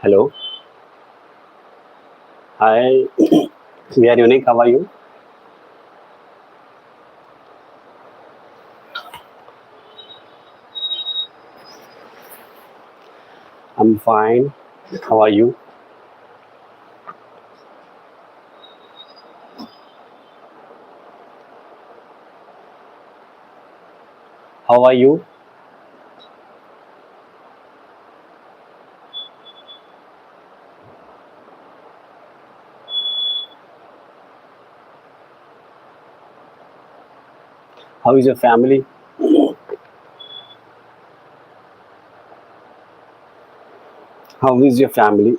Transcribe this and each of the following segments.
Hello. Hi. We are unique. How are you? I'm fine. How are you? How are you? How is your family? How is your family?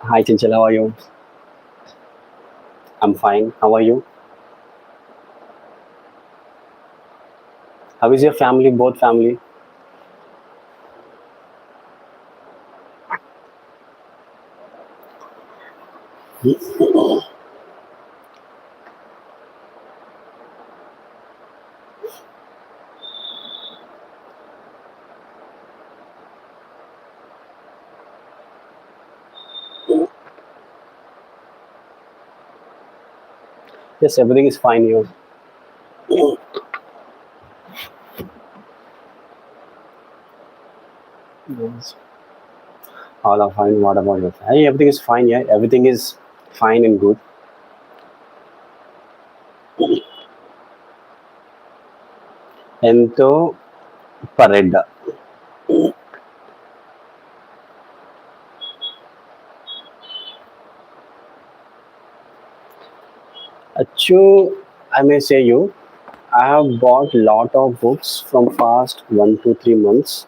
Hi, Chinchal. How are you? I'm fine. How are you? How is your family? Both family? Yes, everything is fine here. Yes. All are fine. What about your family? Hey, everything is fine. Yeah, everything is fine and good. Ento pareda. Achu, I may say you. I have bought lot of books from past 1 to 3 months.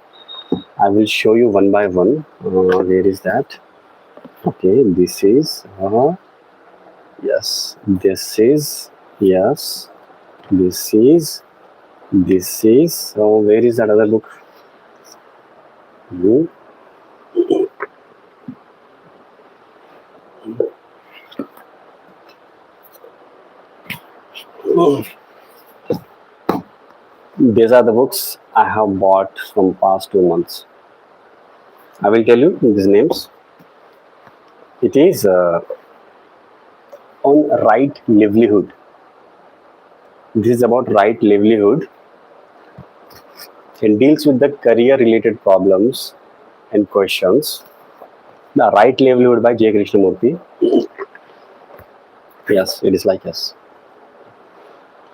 I will show you one by one. Where is that? Okay, this is yes. This is yes. This is this is. So where is that other book? Hmm. These are the books I have bought from past 2 months. I will tell you these names. It is on right livelihood. This is about right livelihood and deals with the career related problems and questions. The right livelihood by J. Krishnamurti. Yes, it is like yes.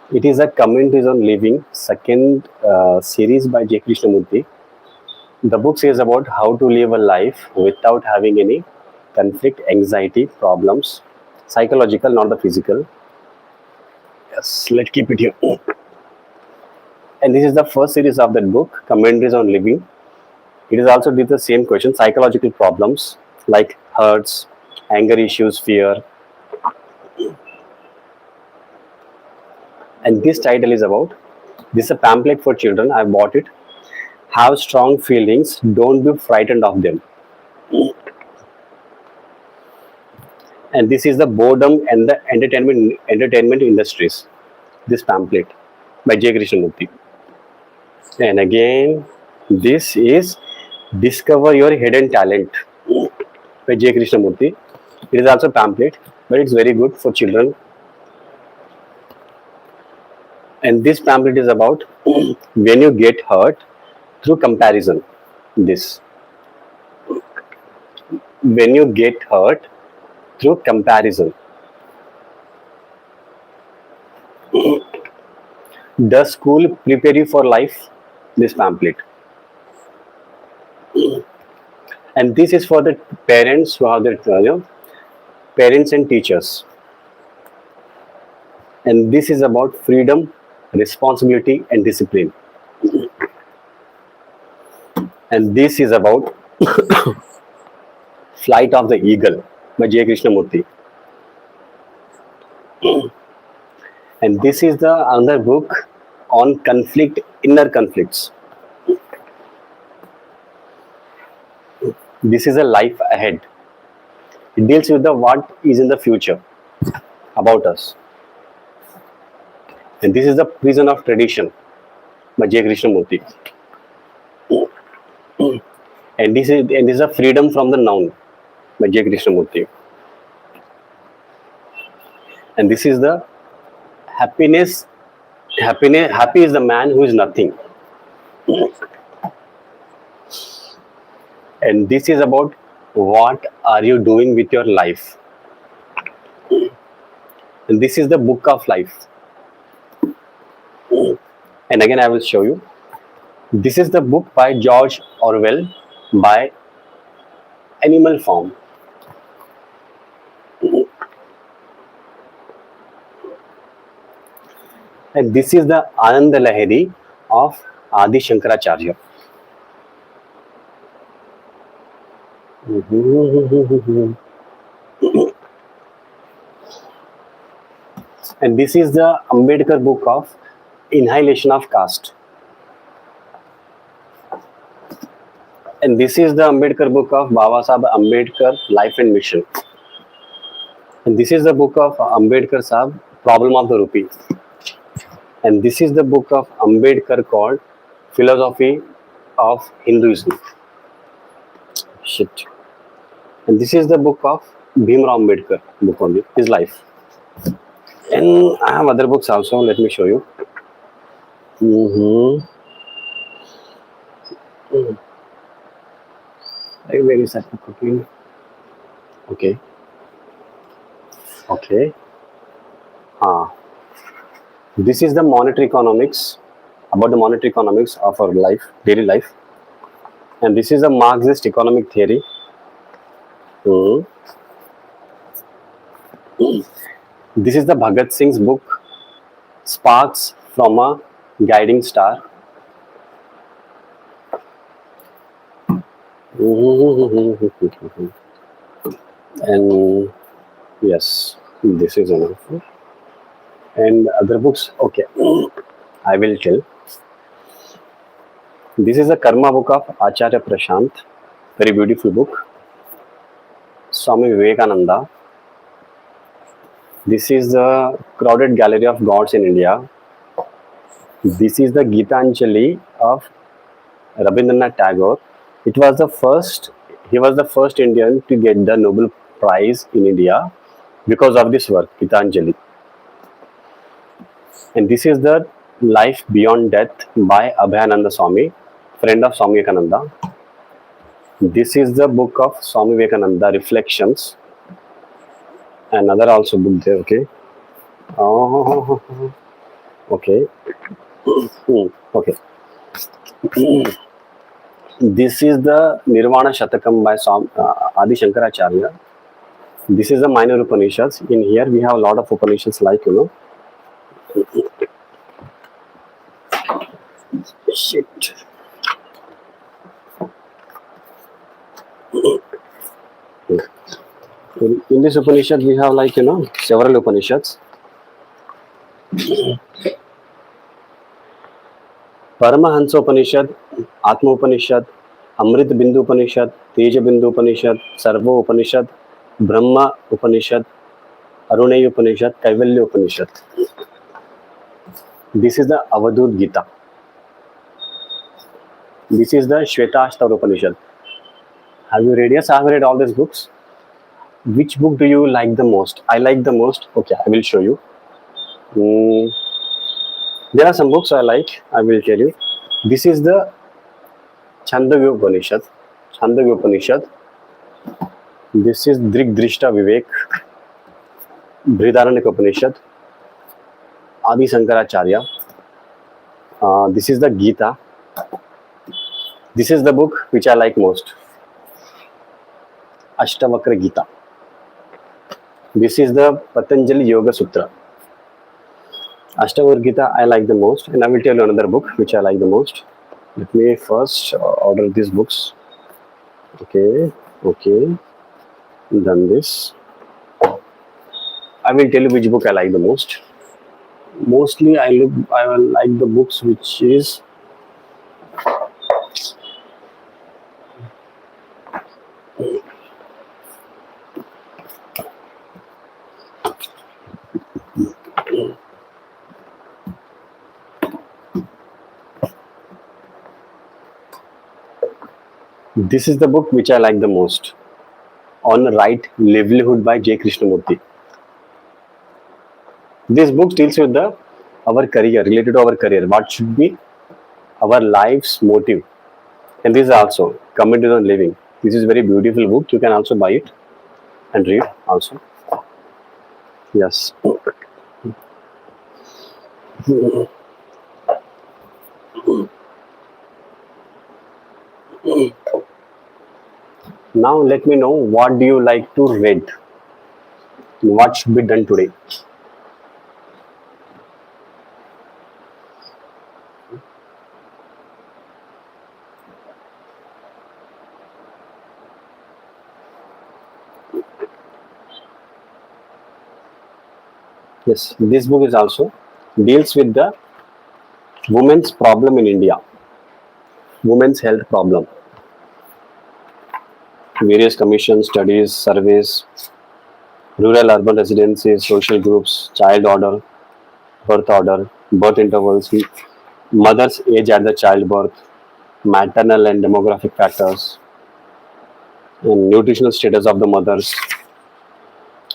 It is a commentaries on living, second series by J. Krishnamurti. The book says about how to live a life without having any conflict, anxiety, problems, psychological, not the physical. Yes, let's keep it here. And this is the first series of that book, Commentaries on Living. It is also did the same question, psychological problems like hurts, anger issues, fear. And this title is about this is a pamphlet for children. I bought it. Have strong feelings, don't be frightened of them. And this is the boredom and the entertainment industries. This pamphlet by J. Krishnamurti. And again, this is Discover Your Hidden Talent by J. Krishnamurti. It is also pamphlet, but it's very good for children. And this pamphlet is about when you get hurt through comparison. This when you get hurt through comparison. Does school prepare you for life? This pamphlet. And this is for the parents who are the parents and teachers. And this is about freedom, responsibility, and discipline. And this is about Flight of the Eagle by J. Krishnamurti. And this is the another book on conflict, inner conflicts. This is a life ahead. It deals with the what is in the future about us. And this is the prison of tradition by J. Krishnamurti. And this is a freedom from the noun by J. Krishnamurti. And this is the happiness. Happy is the man who is nothing. And this is about what are you doing with your life. And this is the book of life. And again, I will show you. This is the book by George Orwell by Animal Farm. And this is the Ananda Lahiri of Adi Shankaracharya. And this is the Ambedkar book of Annihilation of Caste. And this is the Ambedkar book of Baba Sahib Ambedkar Life and Mission. And this is the book of Ambedkar Sahib Problem of the Rupee. And this is the book of Ambedkar called Philosophy of Hinduism. Shit. And this is the book of Bhimrao Ambedkar, book on his life. And I have other books also. Let me show you. Where is that book? Okay. Okay. This is the monetary economics, about the monetary economics of our life, daily life. And this is a Marxist economic theory. This is the Bhagat Singh's book, Sparks from a Guiding Star. And yes, this is enough. And other books, okay, I will tell. This is a Karma book of Acharya Prashant, very beautiful book. Swami Vivekananda. This is the Crowded Gallery of Gods in India. This is the Gitanjali of Rabindranath Tagore. He was the first Indian to get the Nobel Prize in India because of this work, Gitanjali. And this is the Life Beyond Death by Abhayananda Swami, friend of Swami Vivekananda. This is the book of Swami Vivekananda, Reflections. Another also book there, okay. Okay. Okay. This is the Nirvana Shatakam by Adi Shankaracharya. This is the minor Upanishads. In here we have a lot of Upanishads like, shit. In this Upanishad we have like, several Upanishads. Paramahansa Upanishad, Atma Upanishad, Amrit Bindu Upanishad, Teja Bindu Upanishad, Sarva Upanishad, Brahma Upanishad, Aruneya Upanishad, Kaivalya Upanishad. This is the Avadut Gita. This is the Shvetashtar Upanishad. Have you read? Yes, I have read all these books. Which book do you like the most? I like the most. Okay, I will show you. There are some books I like. I will tell you. This is the Chandogya Upanishad. Chandogya Upanishad. This is Drig Drishta Vivek. Brihadaranyaka Upanishad. Adi Shankaracharya. This is the Gita. This is the book which I like most. Ashtavakra Gita. This is the Patanjali Yoga Sutra. Ashtavakra Gita I like the most, and I will tell you another book which I like the most. Let me first order these books. Okay. Done this. I will tell you which book I like the most. Mostly I will like the books which is This is the book which I like the most. On Right Livelihood by J. Krishnamurti. This book deals with the our career, related to our career. What should be our life's motive? And this is also Commentary on Living. This is very beautiful book. You can also buy it and read also. Yes. Now let me know what do you like to read? What should be done today? Yes, this book is also deals with the women's problem in India, women's health problem, various commissions, studies, surveys, rural urban residencies, social groups, child order, birth intervals, mother's age at the childbirth, maternal and demographic factors, and nutritional status of the mothers,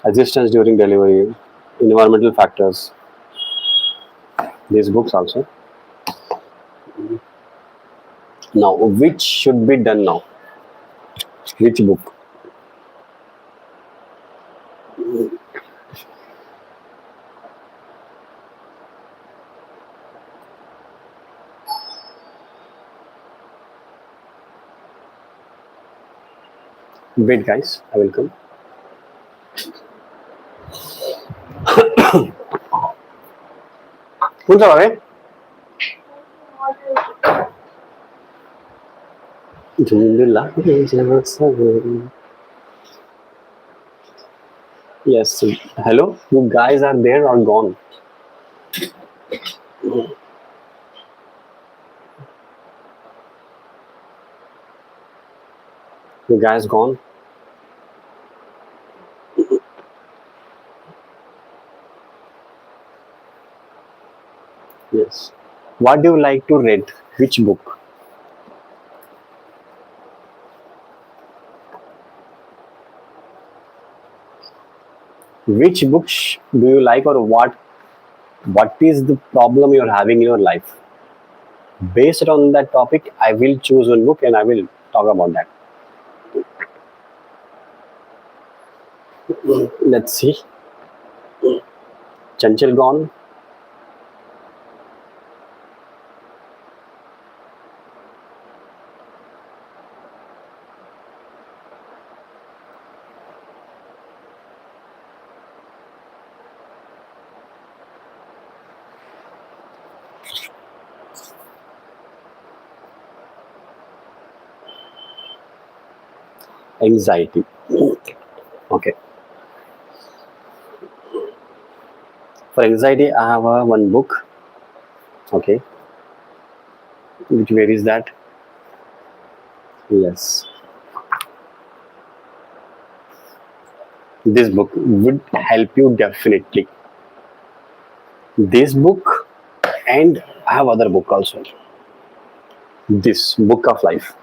assistance during delivery, environmental factors. These books also. Now, which should be done now? Which book? Wait, guys, I will come. Who's away? Yes. Hello. You guys are there or gone? You guys gone? Yes. What do you like to read? Which book? Which book do you like, or what is the problem you're having in your life? Based on that topic, I will choose one book and I will talk about that. Let's see. Chanchal gone. Anxiety. Okay. For anxiety, I have one book. Okay. Which where is that? Yes. This book would help you definitely. This book, and I have other book also. This Book of Life.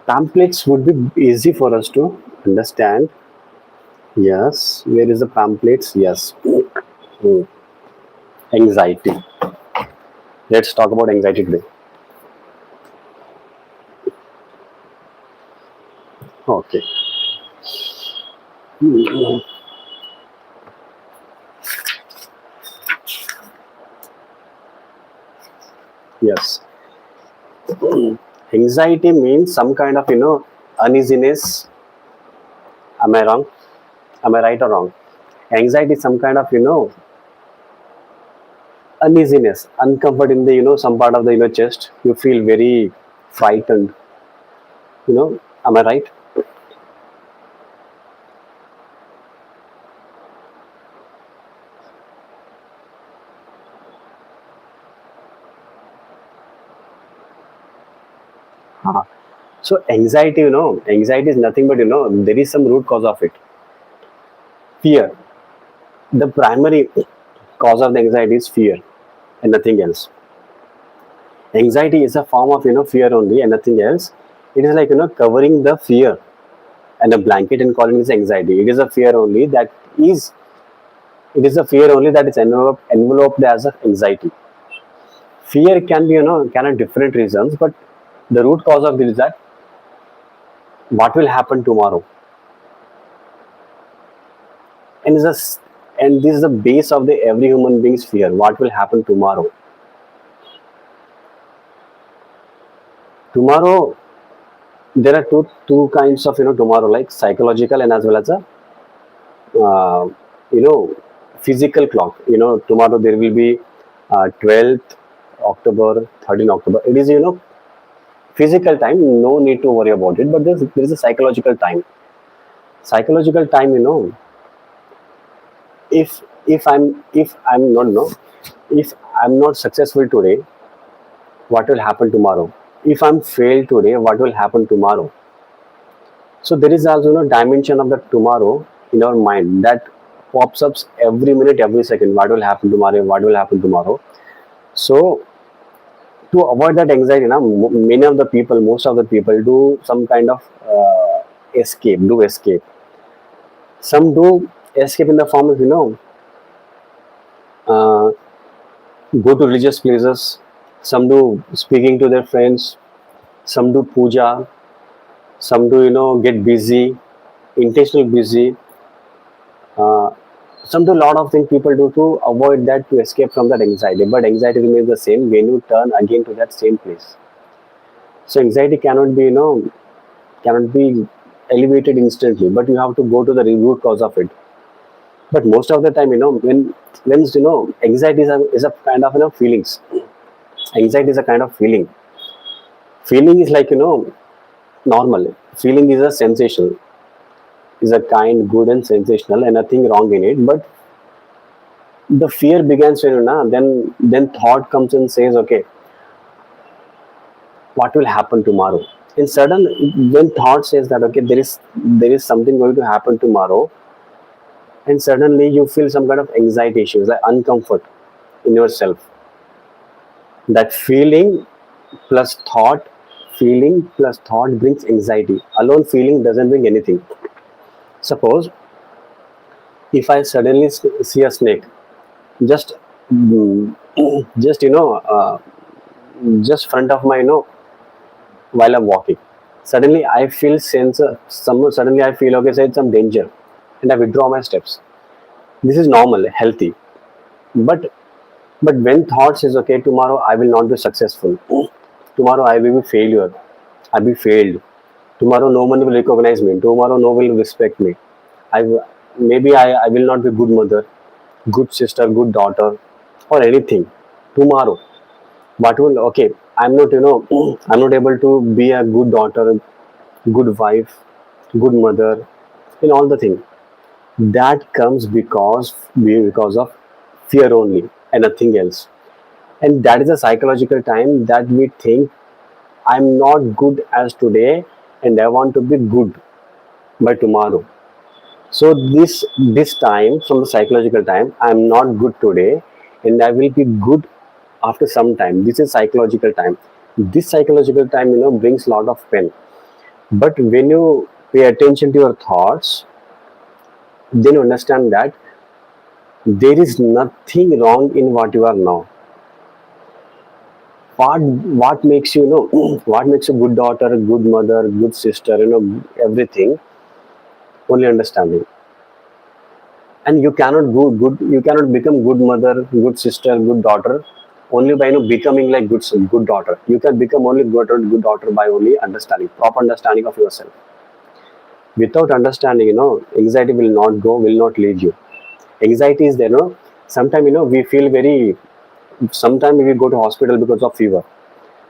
Pamphlets would be easy for us to understand. Yes. Where is the pamphlets? Yes. Hmm. Anxiety. Let's talk about anxiety today. Okay. Hmm. Yes. Anxiety means some kind of uneasiness. Am I wrong? Am I right or wrong? Anxiety is some kind of uneasiness, uncomfort in the some part of the chest. You feel very frightened. Am I right? Ah. So anxiety is nothing but there is some root cause of it. Fear. The primary cause of the anxiety is fear and nothing else. Anxiety is a form of fear only and nothing else. It is like covering the fear and a blanket and calling it anxiety. It is a fear only that is it is a fear only that is enveloped as of anxiety. Fear can be can have different reasons, but the root cause of this is that what will happen tomorrow, and is a and this is the base of the every human being's fear. What will happen tomorrow? Tomorrow there are two kinds of tomorrow, like psychological and as well as a uh, you know physical clock. Tomorrow there will be 12th October, 13th October. It is physical time, no need to worry about it, but there is a psychological time. If I'm not no if I'm not successful today, what will happen tomorrow? If I'm failed today, what will happen tomorrow? So there is also dimension of the tomorrow in our mind that pops up every minute, every second. What will happen tomorrow? What will happen tomorrow? So to avoid that anxiety, many of the people, most of the people do some kind of escape. Some do escape in the form of uh, go to religious places. Some do speaking to their friends. Some do puja. Some do get busy, intentional busy. Uh, some do a lot of things people do to avoid that, to escape from that anxiety. But anxiety remains the same when you turn again to that same place. So anxiety cannot be elevated instantly, but you have to go to the root cause of it. But most of the time, when anxiety is a kind of feelings. Anxiety is a kind of feeling. Feeling is like normal. Feeling is a sensation, is a kind, good and sensational, and nothing wrong in it. But the fear begins when then thought comes and says, okay, what will happen tomorrow? And sudden, when thought says that okay, there is something going to happen tomorrow, and suddenly you feel some kind of anxiety issues, like uncomfort in yourself. That feeling plus thought brings anxiety. Alone feeling doesn't bring anything. Suppose if I suddenly see a snake, just mm, just just front of my while I'm walking. Suddenly I feel suddenly I feel okay, say some danger, and I withdraw my steps. This is normal, healthy. But when thought says okay, tomorrow I will not be successful. Tomorrow I will be failure. I will be failed. Tomorrow no one will recognize me. Tomorrow no one will respect me. Maybe I will not be good mother, good sister, good daughter, or anything. Tomorrow, what will okay? I'm not I'm not able to be a good daughter, good wife, good mother, in all the thing. That comes because of fear only and nothing else. And that is a psychological time that we think I'm not good as today, and I want to be good by tomorrow. So this time, from the psychological time, I'm not good today, and I will be good after some time. This is psychological time. This psychological time brings a lot of pain. But when you pay attention to your thoughts, then you understand that there is nothing wrong in what you are now. What makes you know what makes a good daughter, a good mother, good sister, everything, only understanding. And you cannot you cannot become good mother, good sister, good daughter only by becoming like good daughter. You can become only good daughter by only understanding, proper understanding of yourself. Without understanding, anxiety will not leave you. Anxiety is there, sometimes we feel very, sometimes we go to hospital because of fever.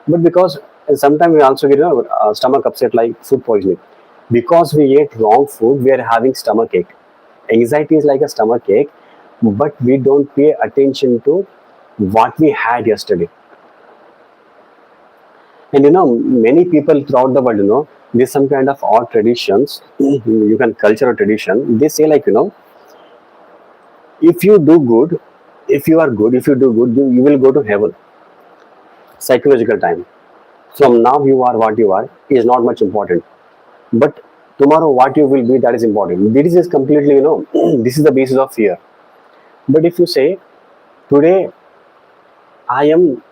But because sometimes we also get stomach upset, like food poisoning. Because we ate wrong food, we are having stomach ache. Anxiety is like a stomach ache, but we don't pay attention to what we had yesterday. And many people throughout the world, there's some kind of odd traditions. You can cultural tradition. They say like If you do good, if you are good, if you do good, you will go to heaven. Psychological time. From now you are what you are is not much important. But tomorrow what you will be, that is important. This is completely, this is the basis of fear. But if you say today I am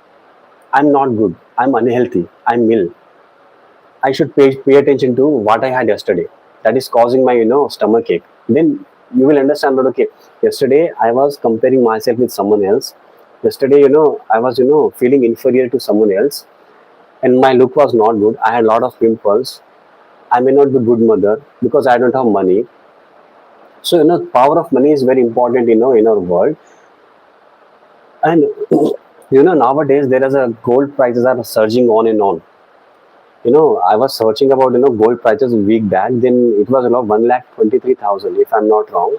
I'm not good, I'm unhealthy, I'm ill, I should pay attention to what I had yesterday. That is causing my stomach ache. Then you will understand that okay, yesterday I was comparing myself with someone else. Yesterday, I was feeling inferior to someone else, and my look was not good. I had a lot of pimples. I may not be good mother because I don't have money. So power of money is very important, in our world. And nowadays there is a gold prices are surging on and on. I was searching about gold prices a week back. Then it was 1,23,000, if I'm not wrong.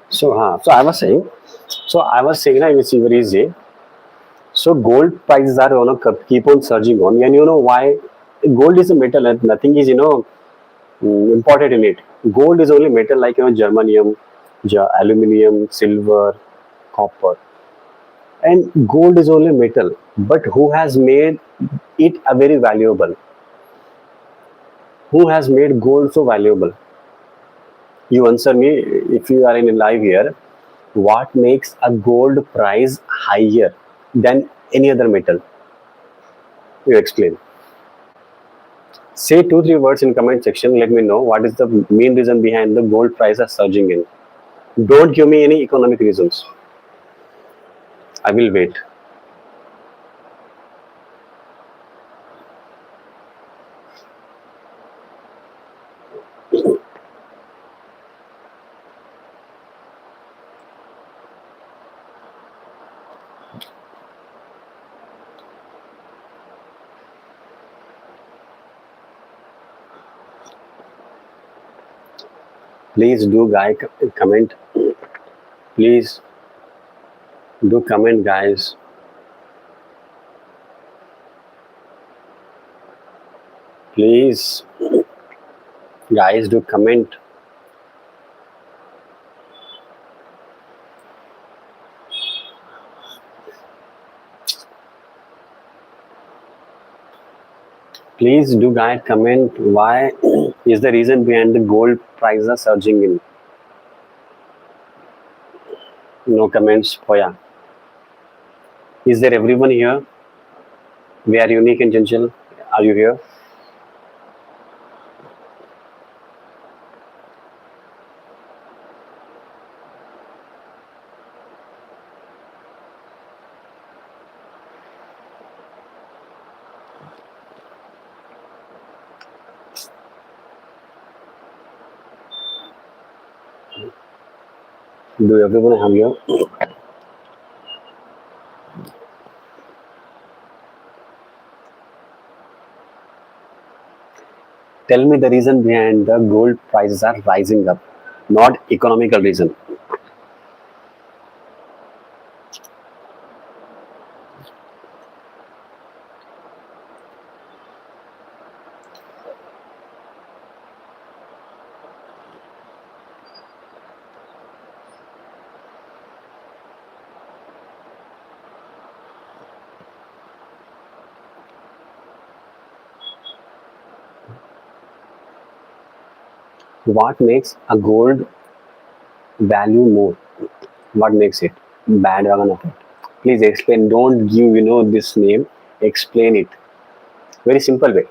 So it's very easy. So gold prices are keep on surging on, and you know why? Gold is a metal, and nothing is imported in it. Gold is only metal like germanium, aluminium, silver, copper, and gold is only metal. But who has made it a very valuable? Who has made gold so valuable? You answer me if you are in live here. What makes a gold price higher than any other metal? You explain. Say two, three words in comment section. Let me know what is the main reason behind the gold price are surging in. Don't give me any economic reasons. I will wait. Please do comment. Please do comment, guys. Please, guys, do comment. Please do guys comment why is the reason behind the gold prices are surging in. No comments. Oh yeah. Is there everyone here? We are unique and gentle. Are you here? Do everyone have here? Tell me the reason behind the gold prices are rising up, not economical reason. What makes a gold value more? What makes it bandwagon effect? Please explain. Don't give this name. Explain it. Very simple way,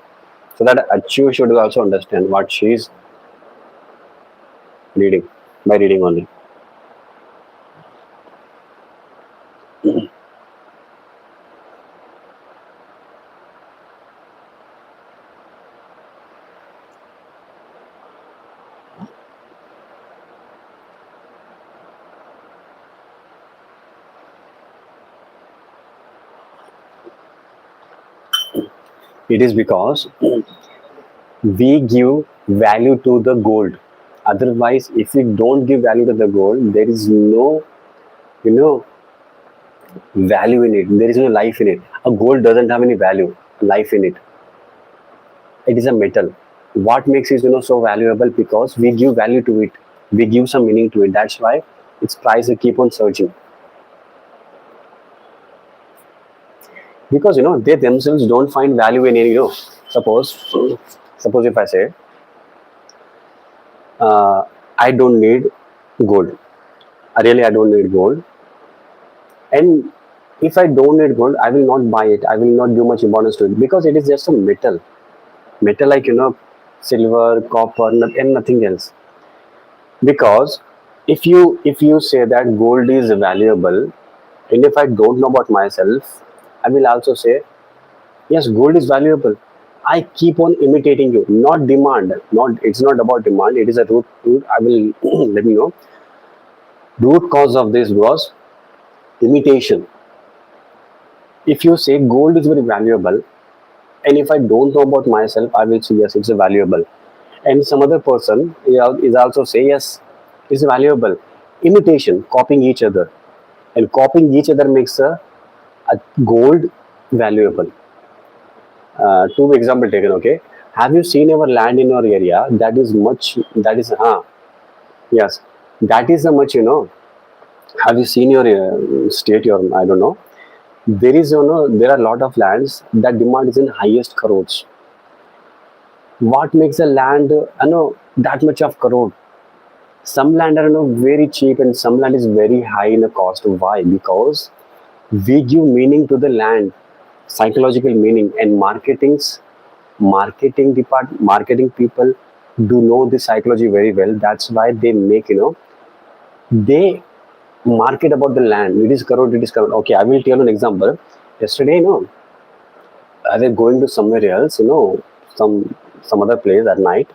so that Achu should also understand what she is reading by reading only. It is because we give value to the gold. Otherwise, if we don't give value to the gold, there is no, you know, value in it. There is no life in it. A gold doesn't have any value, life in it. It is a metal. What makes it so valuable? Because we give value to it. We give some meaning to it. That's why its price will keep on surging. Because they themselves don't find value in any. Suppose suppose if I say I don't need gold. Really, I don't need gold. And if I don't need gold, I will not buy it. I will not give much importance to it because it is just a metal. Metal like silver, copper, and nothing else. Because if you say that gold is valuable, and if I don't know about myself, I will also say yes, gold is valuable. I keep on imitating you, not demand. Not it's not about demand. It is a root. I will let me know. Root cause of this was imitation. If you say gold is very valuable, and if I don't know about myself, I will say yes, it's a valuable. And some other person is also say yes, it's valuable. Imitation, copying each other, and copying each other makes a gold valuable. Two example taken. Okay, have you seen ever land in your area that is much that is yes, that is a much have you seen your state your I don't know, there is there are a lot of lands that demand is in highest crores. What makes a land that much of crore? Some land are very cheap and some land is very high in the cost. Why? Because we give meaning to the land, psychological meaning, and marketing people do know the psychology very well. That's why they make they market about the land. It is crore, it is crore. Okay, I will tell you an example. Yesterday, I was going to somewhere else, some other place at night.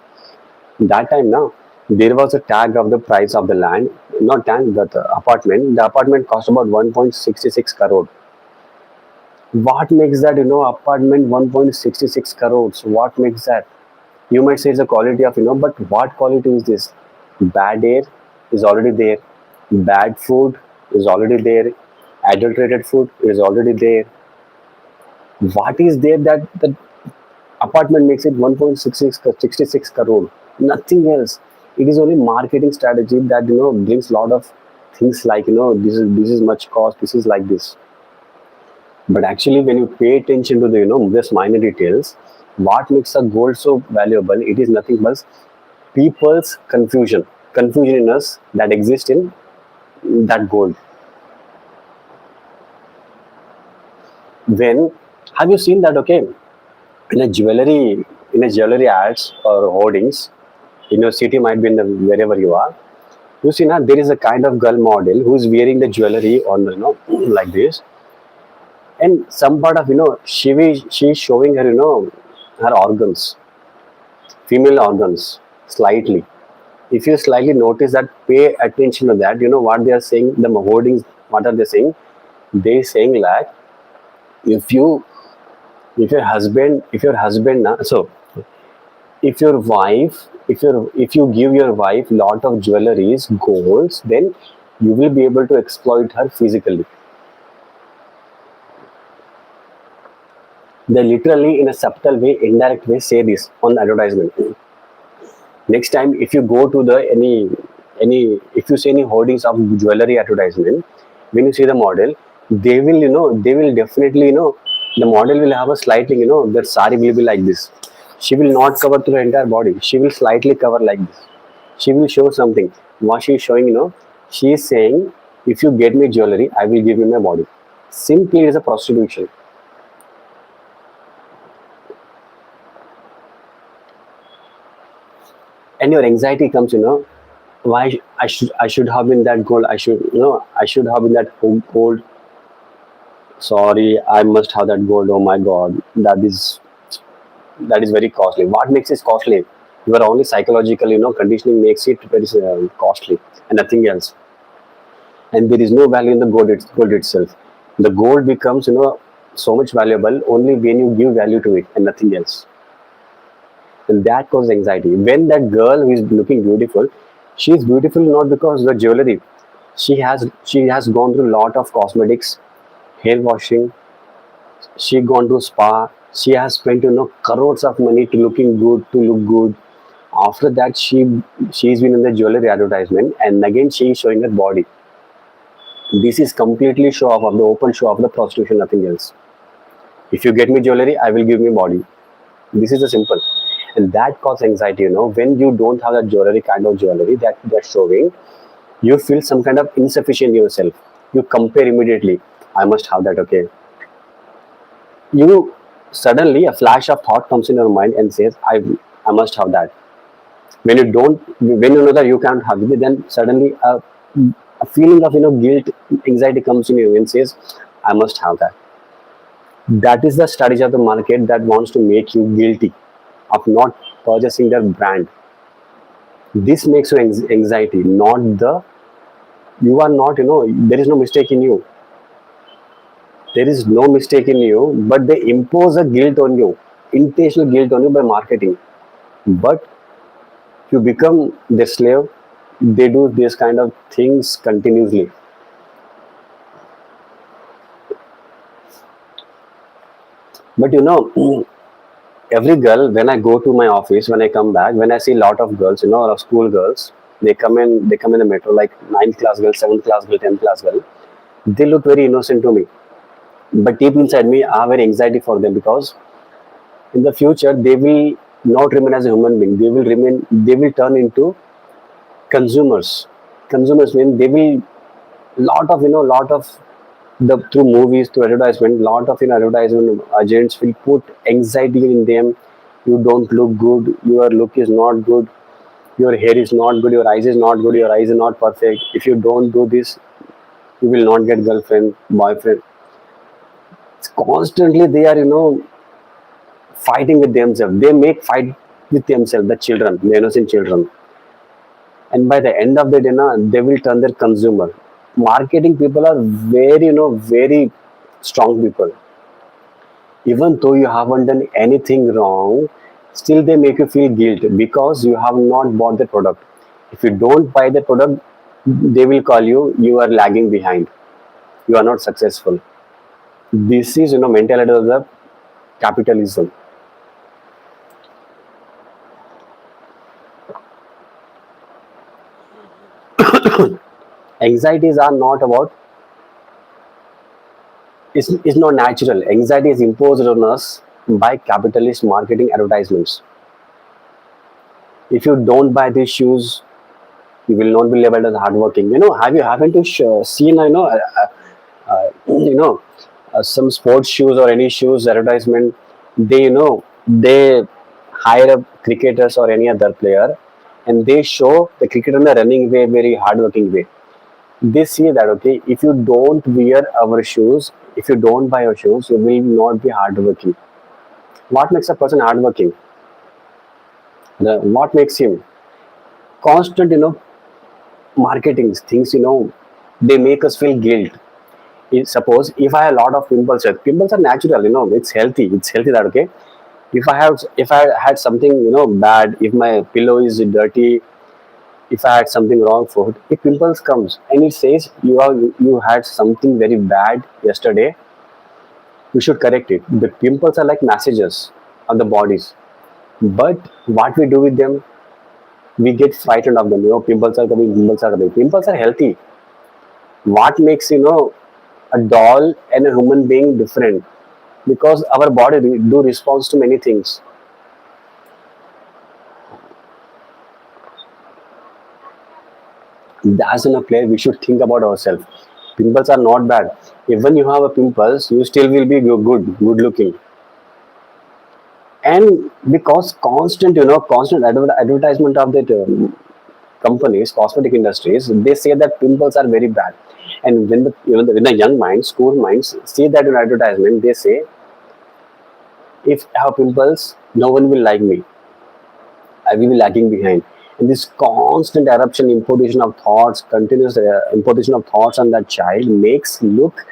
That time now, there was a tag of the price of the land, not tag, that apartment. The apartment cost about 1.66 crore. What makes that, apartment 1.66 crores? What makes that? You might say it's a quality of, but what quality is this? Bad air is already there. Bad food is already there. Adulterated food is already there. What is there that the apartment makes it 1.66 crore? Nothing else. It is only marketing strategy that brings a lot of things like this is much cost. This is like this. But actually, when you pay attention to the this minor details, what makes a gold so valuable? It is nothing but people's confusion in us that exists in that gold. When have you seen that? Okay, in a jewelry ads or hoardings in your city, might be in the wherever you are. You see now there is a kind of girl model who is wearing the jewelry on like this, and some part of she's showing her her organs, female organs, slightly. If you slightly notice that, pay attention to that. You know what they are saying, the hoardings, what are they saying? They saying like, if you if your husband so if your wife if you give your wife lot of jewelries, golds, then you will be able to exploit her physically. They literally, in a subtle way, indirect way, say this on advertisement. Next time, if you go to the any if you see any hoardings of jewelry advertisement, when you see the model, they will definitely the model will have a slightly that sari will be like this. She will not cover to the entire body. She will slightly cover like this. She will show something. What she is showing, she is saying, if you get me jewelry, I will give you my body. Simply, it is a prostitution. And your anxiety comes, why I should have been that gold. I should have been that gold. Sorry, I must have that gold. Oh my god, that is very costly. What makes it costly? Your only psychological conditioning makes it very costly, and nothing else. And there is no value in the gold itself. The gold becomes so much valuable only when you give value to it and nothing else. And that causes anxiety. When that girl who is looking beautiful, she is beautiful not because of the jewelry. She has gone through a lot of cosmetics, hair washing. She gone to spa. She has spent crores of money to looking good to look good. After that, she's been in the jewelry advertisement, and again she is showing her body. This is completely show off of the open show of the prostitution, nothing else. If you get me jewelry, I will give me body. This is the simple, and that causes anxiety. When you don't have that jewelry kind of jewelry that they're showing, you feel some kind of insufficient in yourself. You compare immediately. I must have that. Okay, you suddenly a flash of thought comes in your mind and says, I must have that. When you know that you can't have it, then suddenly a feeling of guilt, anxiety comes in you and says, I must have that. That is the strategy of the market that wants to make you guilty of not purchasing their brand. This makes you anxiety, not the you are not, there is no mistake in you. There is no mistake in you, but they impose a guilt on you, intentional guilt on you by marketing. But you become their slave. They do this kind of things continuously. But every girl, when I go to my office, when I come back, when I see a lot of girls, or school girls, they come in the metro like ninth class girl, seventh class girl, 10th class girl. They look very innocent to me, but deep inside me, I have very anxiety for them because in the future they will not remain as a human being. They will turn into consumers. Consumers mean they will lot of the through movies, through advertisement, lot of advertisement agents will put anxiety in them. You don't look good, your look is not good, your hair is not good, your eyes is not good, your eyes are not perfect. If you don't do this, you will not get girlfriend, boyfriend. Constantly they are fighting with themselves. They make fight with themselves, the children, the innocent children. And by the end of the day, they will turn their consumer. Marketing people are very very strong people. Even though you haven't done anything wrong, still they make you feel guilt because you have not bought the product. If you don't buy the product, they will call you are lagging behind, you are not successful. This is mentality of the capitalism. Anxieties are not about, is not natural. Anxiety is imposed on us by capitalist marketing advertisements. If you don't buy these shoes, you will not be labeled as hardworking. Haven't you seen some sports shoes or any shoes advertisement? They hire a cricketers or any other player, and they show the cricketer in a running way, very hardworking way. They say that okay, if you don't wear our shoes, if you don't buy our shoes, you will not be hardworking. What makes a person hardworking? What makes him constant? Marketing things. They make us feel guilt. Suppose if I have a lot of pimples, pimples are natural. It's healthy. It's healthy that okay. If I had something bad, if my pillow is dirty, if I had something wrong food, if pimples comes and it says you had something very bad yesterday, you should correct it. The pimples are like messages on the bodies. But what we do with them, we get frightened of them. Pimples are coming, pimples are coming. Pimples are healthy. What makes a doll and a human being different? Because our body do response to many things. That's in a play we should think about ourselves. Pimples are not bad. Even you have a pimples, you still will be good looking. And because constant advertisement of that companies, cosmetic industries, they say that pimples are very bad. And when the young minds, school minds see that in advertisement, they say, if I have pimples, no one will like me. I will be lagging behind. And this constant eruption, imposition of thoughts, continuous imposition of thoughts on that child makes look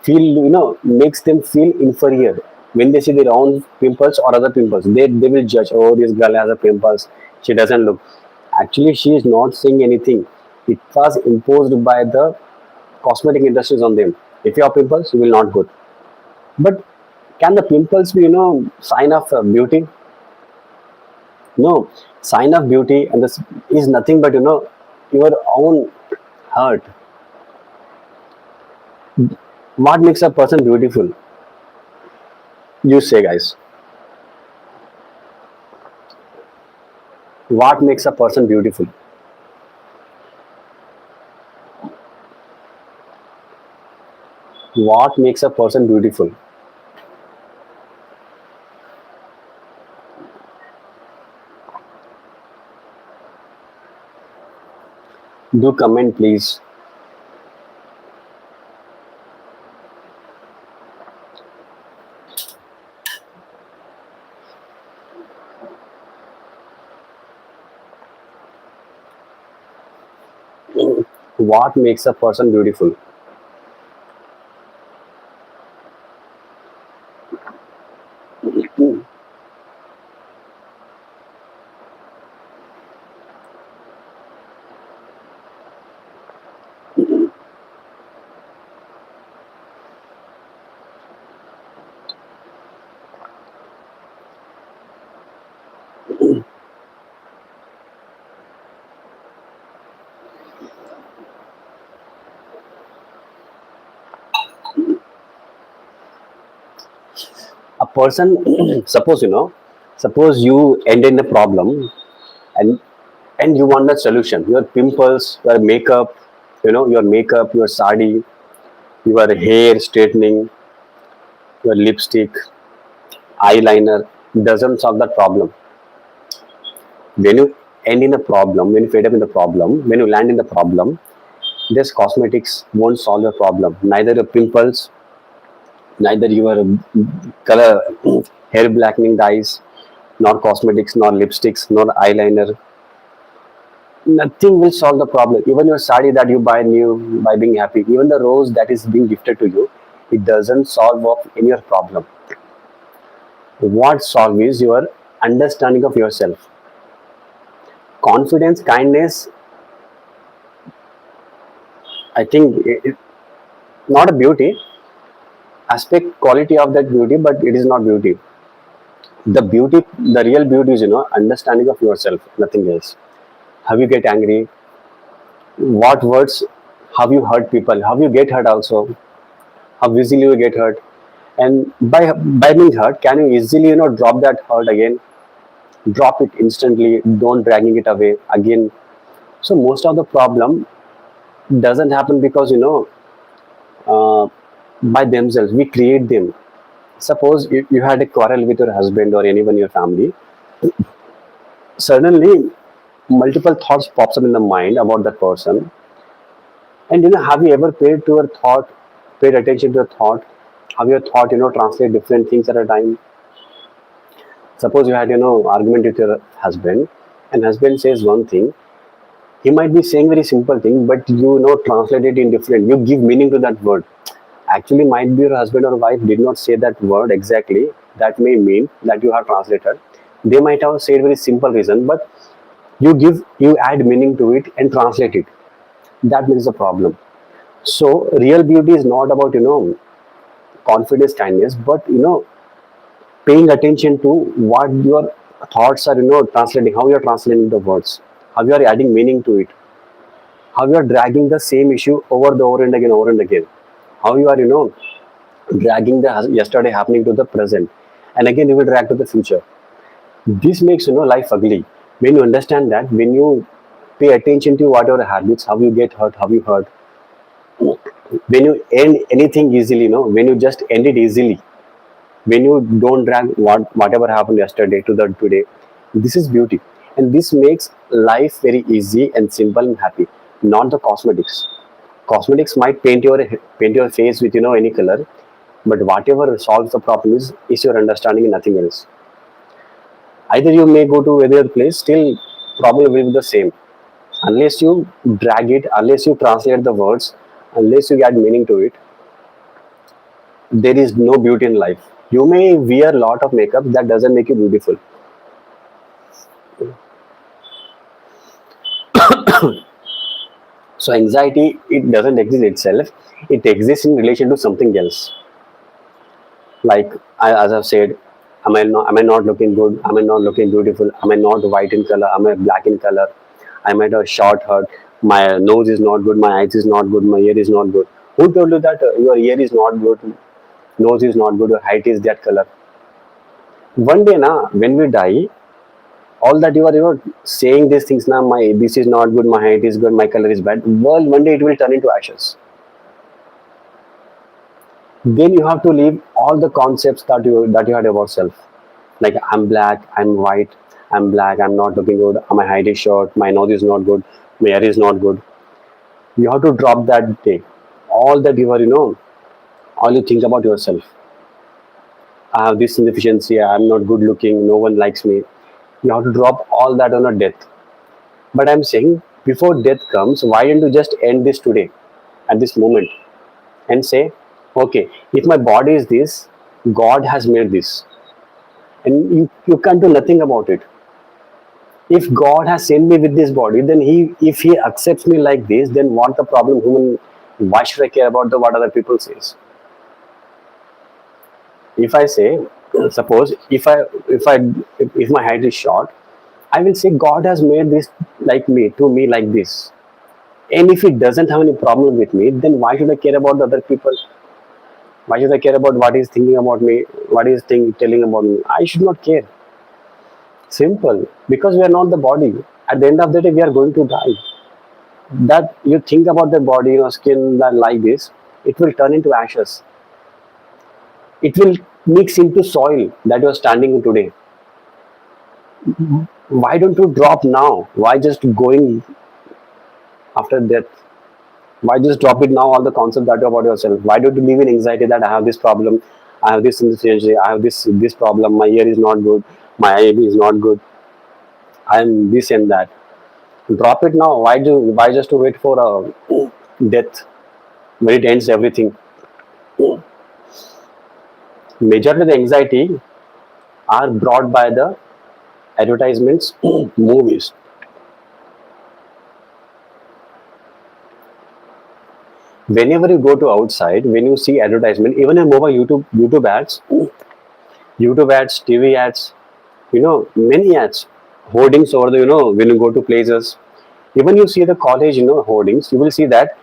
feel, makes them feel inferior when they see their own pimples or other pimples. They will judge, oh, this girl has a pimples, she doesn't look. Actually, she is not saying anything. It was imposed by the cosmetic industries on them. If you have pimples, you will not good. But can the pimples be, sign of beauty? No. Sign of beauty and this is nothing but, your own heart. What makes a person beautiful? You say, guys. What makes a person beautiful? What makes a person beautiful? Do comment, please. What makes a person beautiful? A person, suppose, suppose you end in a problem, and you want the solution. Your pimples, your makeup, your makeup, your sari, your hair straightening, your lipstick, eyeliner doesn't solve that problem. When you end in a problem, when you fade up in the problem, when you land in the problem, this cosmetics won't solve the problem. Neither your pimples, neither your color, hair blackening dyes, nor cosmetics, nor lipsticks, nor eyeliner. Nothing will solve the problem. Even your sari that you buy new by being happy, even the rose that is being gifted to you, it doesn't solve of any your problem. What solve is your understanding of yourself. Confidence, kindness, I think not a beauty aspect, quality of that beauty, but it is not beauty. The beauty, the real beauty is, understanding of yourself, nothing else. How you get angry, what words, how you hurt people, how you get hurt also, how easily you get hurt, and by being hurt, can you easily, drop that hurt again, drop it instantly, don't dragging it away again. So most of the problem doesn't happen because, uh, by themselves. We create them. Suppose you had a quarrel with your husband or anyone in your family, suddenly multiple thoughts pops up in the mind about that person. And have you ever paid attention to your thought? Have your thought, translate different things at a time? Suppose you had, argument with your husband, and husband says one thing. He might be saying very simple thing, but translate it in different. You give meaning to that word. Actually, might be your husband or wife did not say that word exactly. That may mean that you have translated. They might have said very simple reason, but you add meaning to it and translate it. That makes a problem. So real beauty is not about confidence, kindness, but paying attention to what your thoughts are, translating, how you are translating the words, how you are adding meaning to it, how you are dragging the same issue over and again, how you are, dragging the yesterday happening to the present, and again you will drag to the future. This makes life ugly. When you understand that, when you pay attention to what your habits, how you get hurt, how you hurt, when you end anything easily, when you just end it easily, when you don't drag whatever happened yesterday to the today, this is beauty. And this makes life very easy and simple and happy. Not the cosmetics. Cosmetics might paint your face with any color, but whatever solves the problem is your understanding and nothing else. Either you may go to any other place, still problem will be the same. Unless you drag it, unless you translate the words, unless you add meaning to it, there is no beauty in life. You may wear a lot of makeup, that doesn't make you beautiful. So anxiety, it doesn't exist itself. It exists in relation to something else. Like as I've said, am I not looking good? Am I not looking beautiful? Am I not white in color? Am I black in color? I might have short hair. My nose is not good. My eyes is not good. My ear is not good. Who told you that your ear is not good? Nose is not good. Your height is that color. One day, na, when we die, all that you are saying these things, na, my this is not good. My height is good. My color is bad. Well, one day it will turn into ashes. Then you have to leave all the concepts that you had about self. Like I'm black, I'm white, I'm black, I'm not looking good, my height is short, my nose is not good, my hair is not good. You have to drop that day. All that all you think about yourself. I have this inefficiency, I'm not good looking, no one likes me. You have to drop all that on a death. But I'm saying before death comes, why don't you just end this today, at this moment, and say, okay, if my body is this, God has made this, and you can't do nothing about it. If God has sent me with this body, then if he accepts me like this, then what the problem? Human, why should I care about the what other people says? If I say, suppose if my height is short, I will say God has made this like me to me like this. And if he doesn't have any problem with me, then why should I care about the other people? Why should I care about what he's thinking about me? What he's telling about me? I should not care. Simple. Because we are not the body. At the end of the day, we are going to die. That you think about the body, skin that like this, it will turn into ashes. It will mix into soil that you are standing in today. Why don't you drop now? Why just going after death? Why just drop it now? All the concept that you about yourself. Why don't you live in anxiety that I have this problem, I have this insufficiency, I have this problem, my ear is not good, my eye is not good, I am this and that. Drop it now. Why just to wait for a death when it ends everything? Majority of the anxiety are brought by the advertisements, movies. Whenever you go to outside, when you see advertisement, even in mobile YouTube ads, TV ads, many ads, hoardings over the, when you go to places, even you see the college, hoardings, you will see that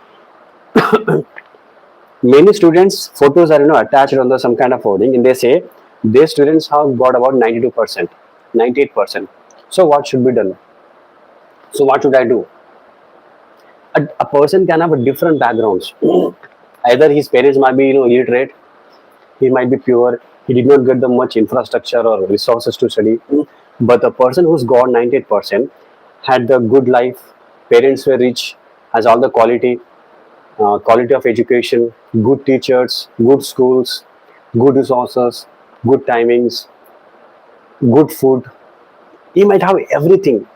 many students' photos are, attached on the some kind of hoarding, and they say their students have got about 92%, 98%. So what should be done? So what should I do? A person can have a different backgrounds. Either his parents might be illiterate, he might be pure, he did not get the much infrastructure or resources to study. But the person who's got 98% had the good life, parents were rich, has all the quality of education, good teachers, good schools, good resources, good timings, good food. He might have everything,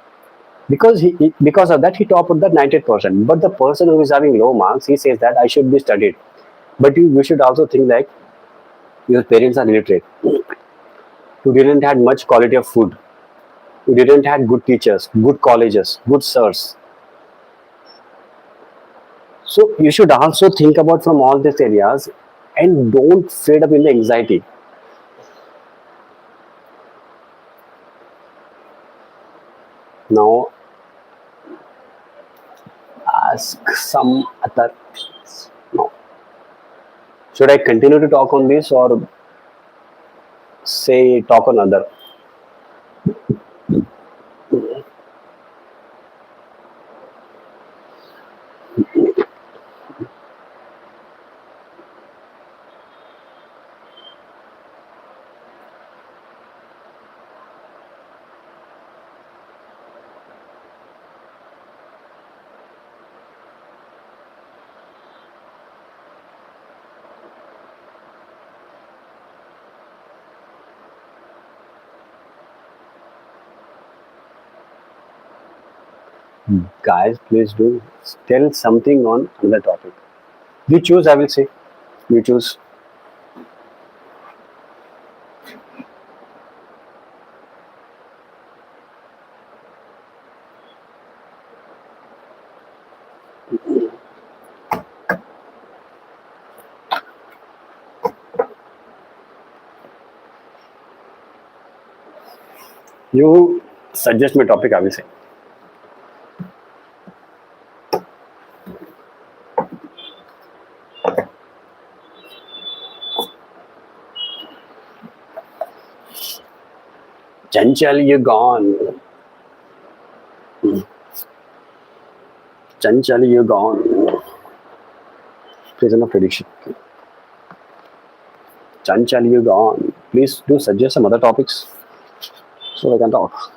because because of that he topped that 98%. But the person who is having low marks, he says that I should be studied. But you should also think like your parents are illiterate. You didn't had much quality of food. You didn't had good teachers, good colleges, good sirs. So you should also think about from all these areas, and don't fade up in the anxiety. Now ask some other things. Now, should I continue to talk on this or say talk on other? Guys, please do tell something on another topic. You choose, I will say. You choose. You suggest my topic, I will say. Chanchal, you gone. Chanchal, you gone. Please, enough prediction. Chanchal, you gone. Please do suggest some other topics so I can talk.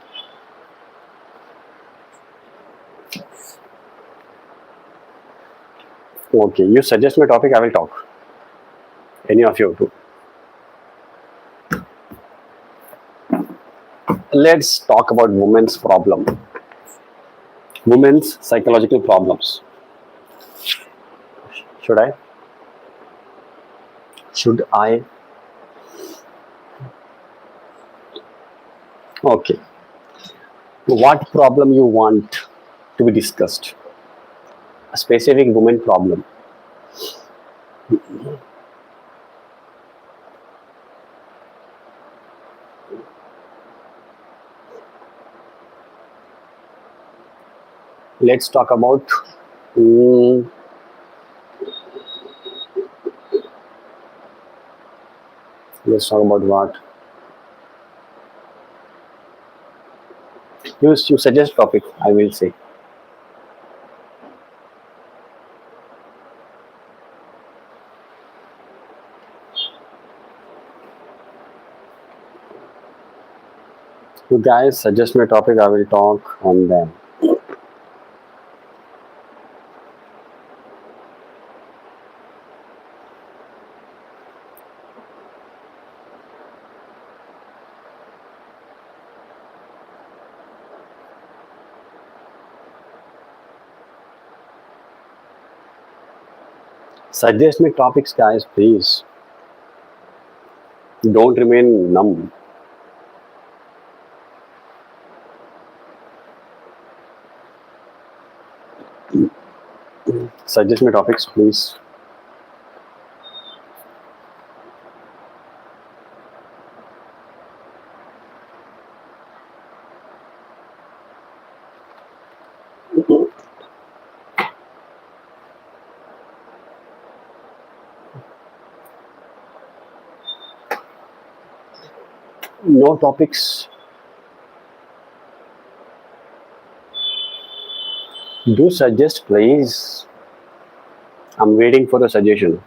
Okay, you suggest my topic, I will talk. Any of you two. Let's talk about women's problem. Women's psychological problems. Should I? Should I? Okay. What problem you want to be discussed? A specific women problem. Let's talk about. mm, let's talk about what? You suggest topic. I will say. You guys suggest my topic. I will talk on them. Suggest me topics, guys, please. Don't remain numb. Suggest me topics, please. No topics. Do suggest, please. I'm waiting for the suggestion.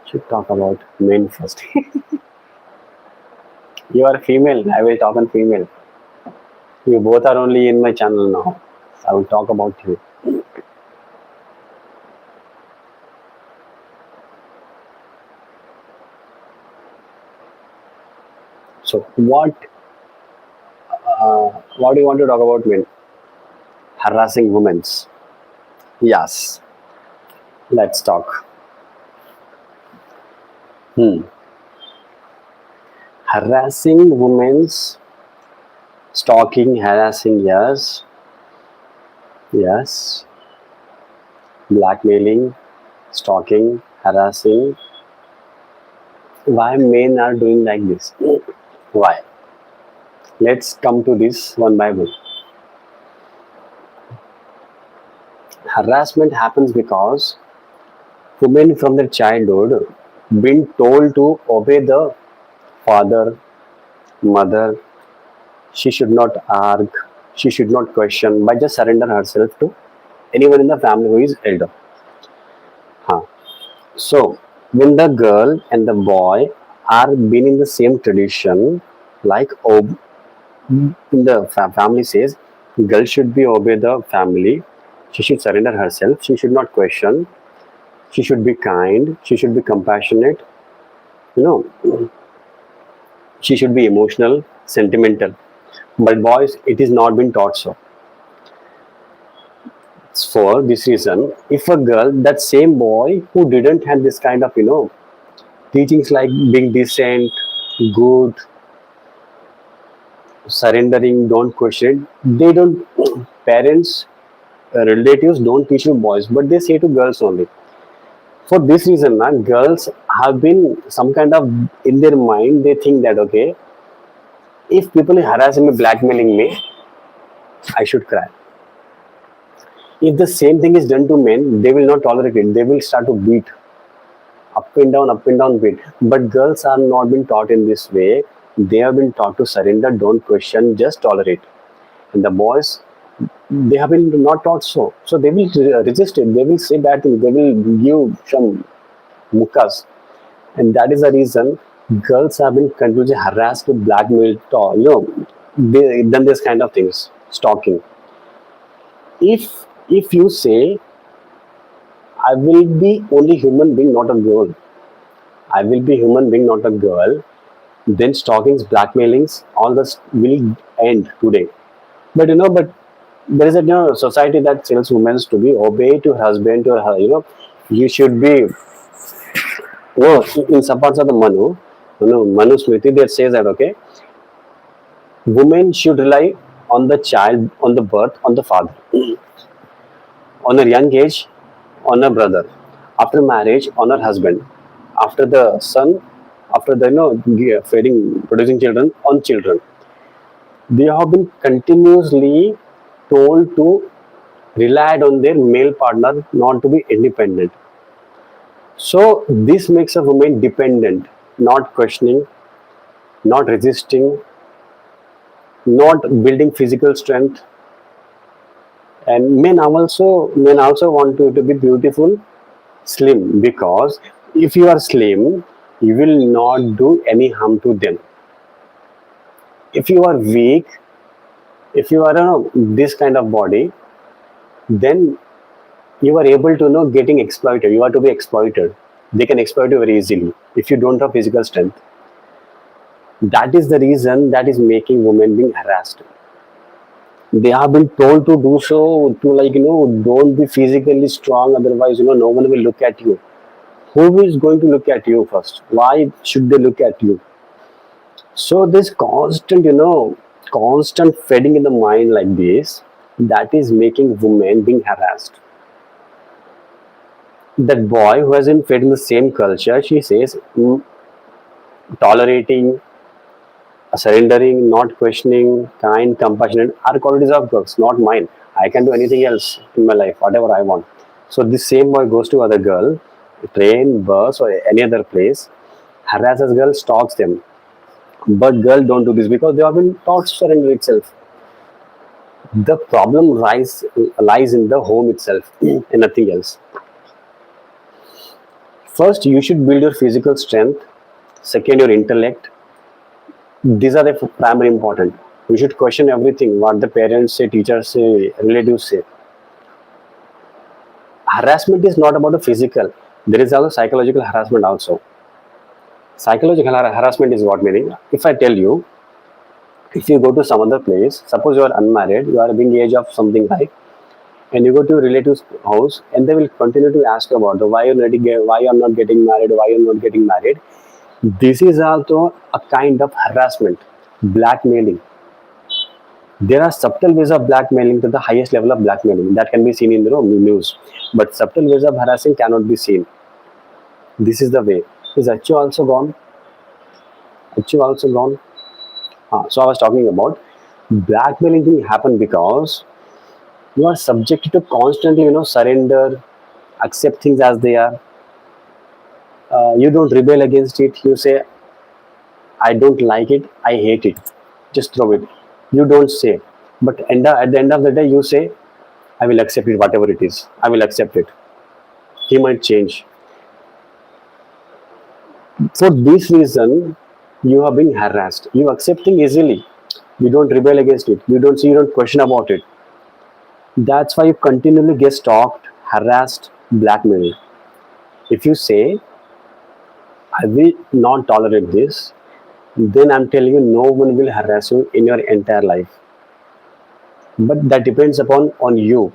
Should talk about men first. You are female. I will talk on female. You both are only in my channel now. I will talk about you. So what do you want to talk about men? Harassing women's. Yes. Let's talk. Harassing women's, stalking, harassing, yes. Yes. Blackmailing, stalking, harassing. Why men are doing like this? Why? Let's come to this one by one. Harassment happens because women from their childhood been told to obey the father, mother. She should not argue, she should not question, but just surrender herself to anyone in the family who is elder. Huh. So when the girl and the boy are been in the same tradition, like in the family says, girl should be obey the family. She should surrender herself. She should not question. She should be kind. She should be compassionate. You know, she should be emotional, sentimental. But boys, it is not been taught so. For this reason, if a girl, that same boy who didn't have this kind of, teachings like being decent, good, surrendering, don't question, they don't, parents, relatives don't teach you boys, but they say to girls only. For this reason, girls have been some kind of, in their mind, they think that, okay, if people are harassing me, blackmailing me, I should cry. If the same thing is done to men, they will not tolerate it. They will start to beat up and down beat. But girls are not been taught in this way. They have been taught to surrender, don't question, just tolerate. And the boys, they have been not taught so. So they will resist it. They will say bad things. They will give some mukas. And that is the reason girls have been continuously harassed, blackmailed, they done this kind of things, stalking. If you say, I will be only human being, not a girl. I will be human being, not a girl. Then stalkings, blackmailings, all this will end today. But there is a society that tells women to be obey to her husband, to her, you should be. In some parts of the Manu Smriti, that says that, okay, women should rely on the child, on the birth, on the father, on a young age, on a brother, after marriage, on her husband, after the son, after the feeding, producing children, on children. They have been continuously told to rely on their male partner, not to be independent. So this makes a woman dependent, not questioning, not resisting, not building physical strength. And men also want to be beautiful, slim, because if you are slim, you will not do any harm to them. If you are weak, if you are this kind of body, then you are able to getting exploited. You are to be exploited. They can exploit you very easily if you don't have physical strength. That is the reason that is making women being harassed. They have been told to do so, to don't be physically strong, otherwise no one will look at you. Who is going to look at you first? Why should they look at you? So this constant feeding in the mind like this, that is making women being harassed. That boy who has been fed in the same culture, she says, tolerating, surrendering, not questioning, kind, compassionate are qualities of girls, not mine. I can do anything else in my life, whatever I want. So this same boy goes to other girl, train, bus, or any other place, harasses girl, stalks them. But girl don't do this because they have been taught surrender itself. The problem lies in the home itself and nothing else. First, you should build your physical strength. Second, your intellect. These are the primary important. You should question everything what the parents say, teachers say, relatives say. Harassment is not about the physical. There is also psychological harassment also. Psychological harassment is what meaning? If I tell you, if you go to some other place, suppose you are unmarried, you are being age of something like, and you go to a relative's house, and they will continue to ask about the why you are not getting married, why you are not getting married. This is also a kind of harassment, blackmailing. There are subtle ways of blackmailing to the highest level of blackmailing that can be seen in the news, but subtle ways of harassing cannot be seen. This is the way. Is Achu also gone? Achu also gone? So I was talking about blackmailing thing happen because you are subjected to constantly, surrender, accept things as they are. You don't rebel against it. You say, I don't like it, I hate it. Just throw it. You don't say. But at the end of the day, you say, I will accept it, whatever it is. I will accept it. He might change. For this reason, you are being harassed. You accepting easily. You don't rebel against it. You don't question about it. That's why you continually get stalked, harassed, blackmailed. If you say, I will not tolerate this, then I'm telling you, no one will harass you in your entire life. But that depends upon on you.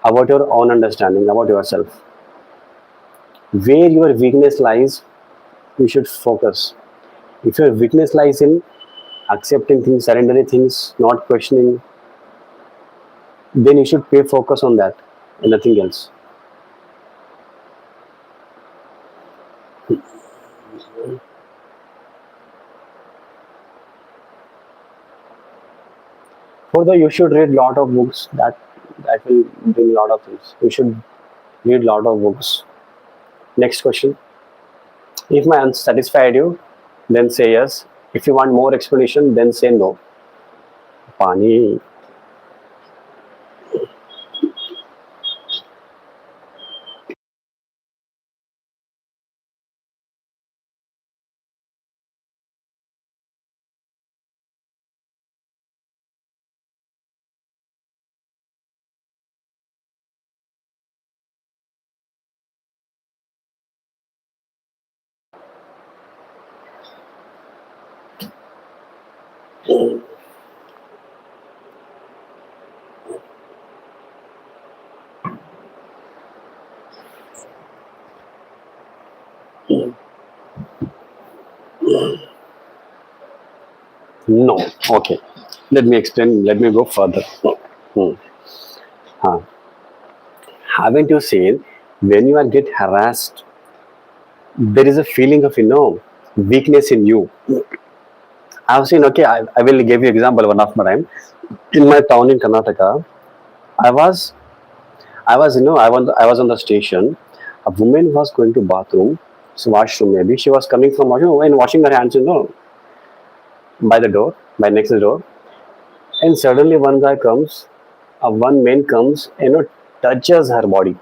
about your own understanding about yourself. Where your weakness lies, you should focus. If your weakness lies in accepting things, surrendering things, not questioning, then you should pay focus on that and nothing else. Further, you should read lot of books. That will bring lot of things. You should read lot of books. Next question. If my answer satisfied you, then say yes. If you want more explanation, then say no. Pani. No. Okay. Let me explain. Let me go further. Hmm. Huh. Haven't you seen when you are get harassed, there is a feeling of weakness in you. I've seen. Okay, I will give you example one of my time in my town in Karnataka. I was I was on the station. A woman was going to bathroom, so washroom maybe. She was coming from washroom and washing her hands, by the door, by next door. And suddenly one guy comes, one man comes, touches her body.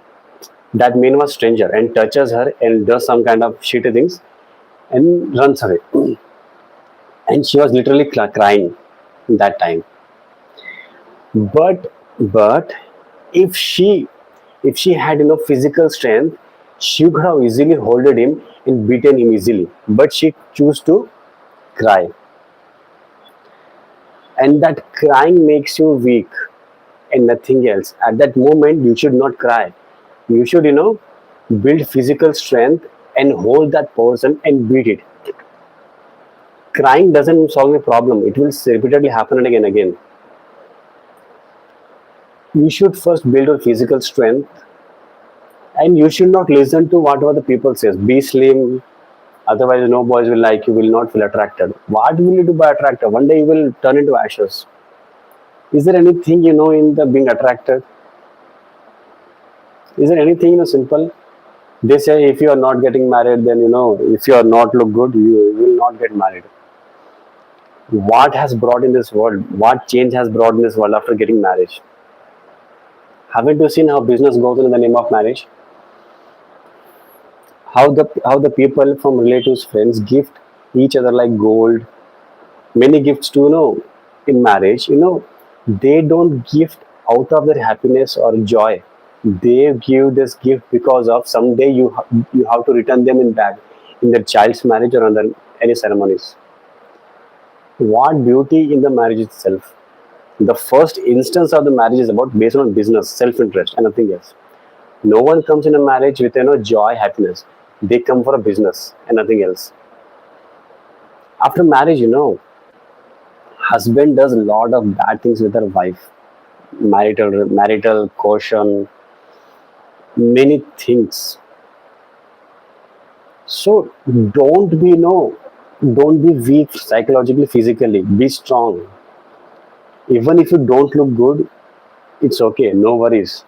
That man was stranger and touches her and does some kind of shitty things and runs away. And she was literally crying that time. But if she had physical strength, she could have easily holded him and beaten him easily. But she chose to cry, and that crying makes you weak and nothing else. At that moment, you should not cry. You should build physical strength and hold that person and beat it. Crying doesn't solve a problem. It will repeatedly happen and again. You should first build your physical strength, and you should not listen to whatever the people says. Be slim, otherwise no boys will like you. Will not feel attracted. What will you do by attracted? One day you will turn into ashes. Is there anything in the being attracted? Is there anything simple? They say if you are not getting married, then if you are not look good, you will not get married. What has brought in this world? What change has brought in this world after getting marriage? Haven't you seen how business goes in the name of marriage? How the people from relatives, friends gift each other like gold, many gifts to in marriage. They don't gift out of their happiness or joy. They give this gift because of someday you have to return them in back in their child's marriage or under any ceremonies. What beauty in the marriage itself. The first instance of the marriage is about based on business, self-interest, and nothing else. No one comes in a marriage with joy, happiness. They come for a business and nothing else. After marriage, husband does a lot of bad things with her wife. Marital caution, many things. So don't be weak psychologically, physically. Be strong. Even if you don't look good, it's okay. No worries.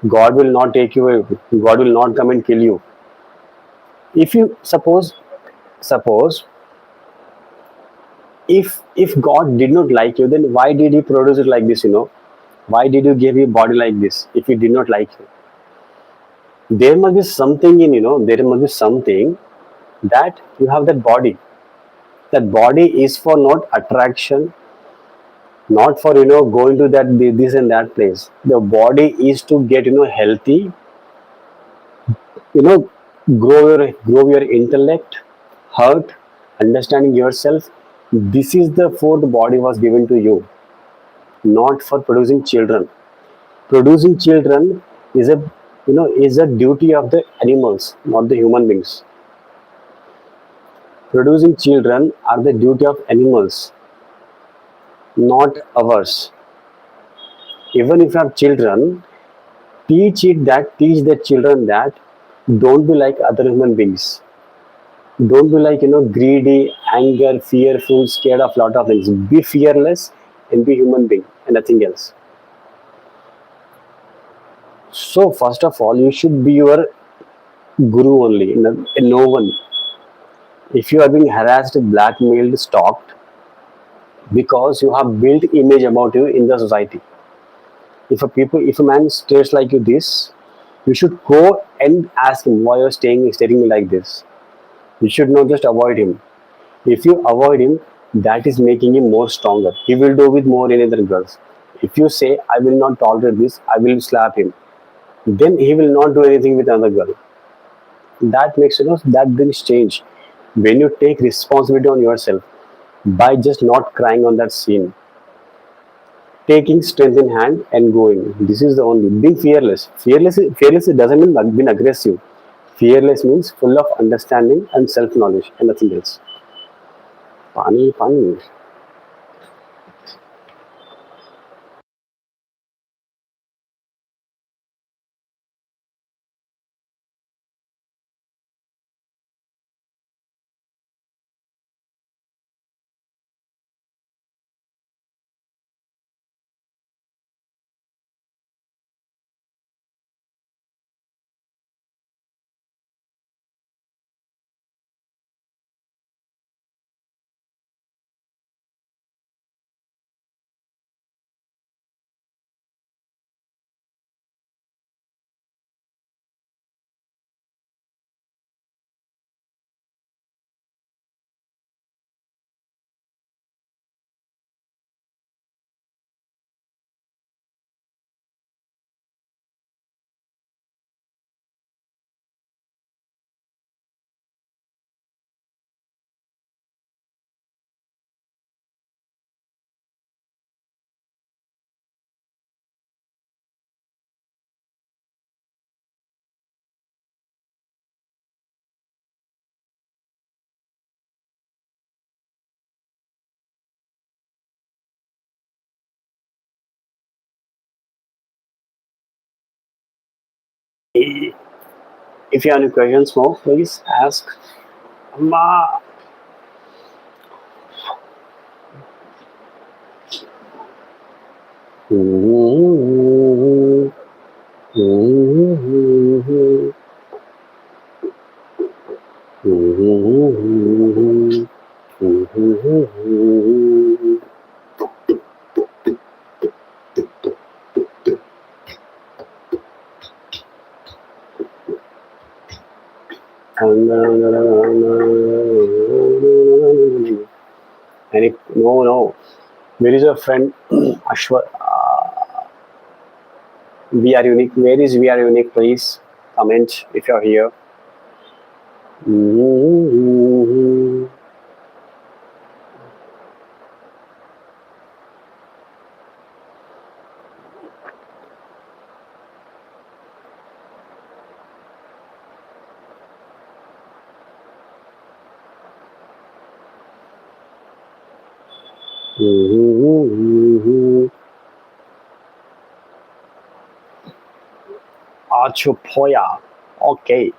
God will not take you away. God will not come and kill you. If you suppose if God did not like you, then why did He produce it like this? Why did you give your body like this if He did not like you? There must be something there must be something that you have that body. That body is for not attraction, not for going to that this and that place. The body is to get healthy, you know grow your intellect, heart, understanding yourself. This is the food the body was given to you, not for producing children. Producing children is a is a duty of the animals, not the human beings. Producing children are the duty of animals, not ours. Even if you have children, teach the children that don't be like other human beings. Don't be like greedy, anger, fearful, scared of lot of things. Be fearless and be human being and nothing else. So first of all, you should be your guru only, no one. If you are being harassed, blackmailed, stalked, because you have built image about you in the society. If a man stares like you this, you should go and ask him why you're staring like this. You should not just avoid him. If you avoid him, that is making him more stronger. He will do with more any other girls. If you say I will not tolerate this, I will slap him, then he will not do anything with another girl. That makes that brings change. When you take responsibility on yourself by just not crying on that scene, taking strength in hand and going. This is the only being fearless. Fearless doesn't mean being aggressive. Fearless means full of understanding and self knowledge and nothing else. Pani, pani. If you have any questions more, please ask. Ma. And if no, no, where is your friend Ashwa? We are unique. Where is we are unique? Please comment if you're here. Archopoya. Okay.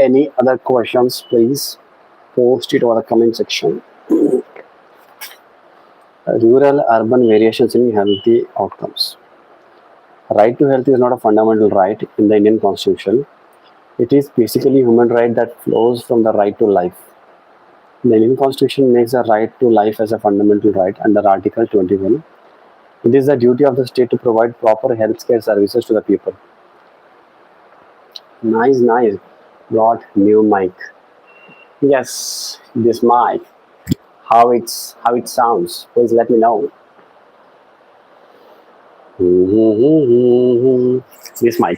Any other questions, please post it on the comment section. Rural urban variations in healthy outcomes. Right to health is not a fundamental right in the Indian constitution. It is basically human right that flows from the right to life. The Indian constitution makes the right to life as a fundamental right under Article 21. It is the duty of the state to provide proper healthcare services to the people. Nice, nice. Got new mic. Yes, this mic. How it sounds. Please let me know. This mic.